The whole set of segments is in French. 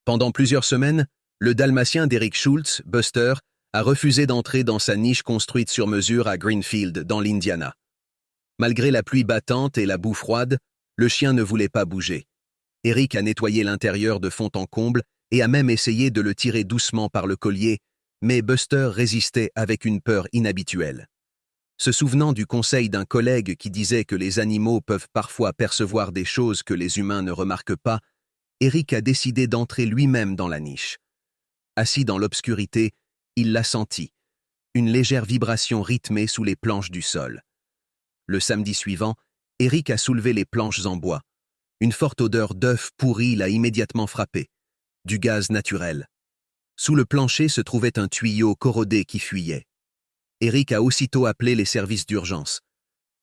Pendant plusieurs semaines, le dalmatien d'Eric Schultz, Buster, a refusé d'entrer dans sa niche construite sur mesure à Greenfield, dans l'Indiana. Malgré la pluie battante et la boue froide, le chien ne voulait pas bouger. Eric a nettoyé l'intérieur de fond en comble et a même essayé de le tirer doucement par le collier, mais Buster résistait avec une peur inhabituelle. Se souvenant du conseil d'un collègue qui disait que les animaux peuvent parfois percevoir des choses que les humains ne remarquent pas, Eric a décidé d'entrer lui-même dans la niche. Assis dans l'obscurité, il l'a senti, une légère vibration rythmée sous les planches du sol. Le samedi suivant, Eric a soulevé les planches en bois. Une forte odeur d'œuf pourri l'a immédiatement frappé. Du gaz naturel. Sous le plancher se trouvait un tuyau corrodé qui fuyait. Eric a aussitôt appelé les services d'urgence.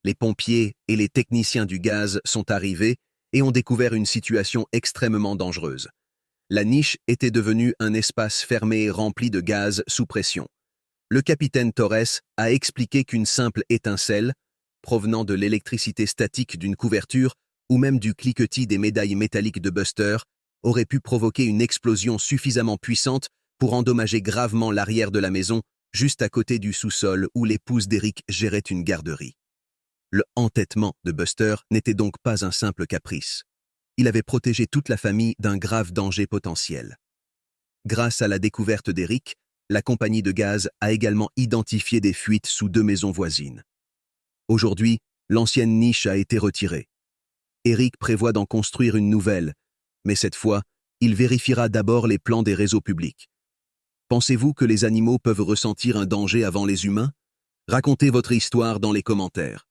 Les pompiers et les techniciens du gaz sont arrivés et ont découvert une situation extrêmement dangereuse. La niche était devenue un espace fermé rempli de gaz sous pression. Le capitaine Torres a expliqué qu'une simple étincelle, provenant de l'électricité statique d'une couverture ou même du cliquetis des médailles métalliques de Buster, aurait pu provoquer une explosion suffisamment puissante pour endommager gravement l'arrière de la maison, juste à côté du sous-sol où l'épouse d'Eric gérait une garderie. Le entêtement de Buster n'était donc pas un simple caprice. Il avait protégé toute la famille d'un grave danger potentiel. Grâce à la découverte d'Eric, la compagnie de gaz a également identifié des fuites sous 2 maisons voisines. Aujourd'hui, l'ancienne niche a été retirée. Eric prévoit d'en construire une nouvelle, mais cette fois, il vérifiera d'abord les plans des réseaux publics. Pensez-vous que les animaux peuvent ressentir un danger avant les humains? Racontez votre histoire dans les commentaires.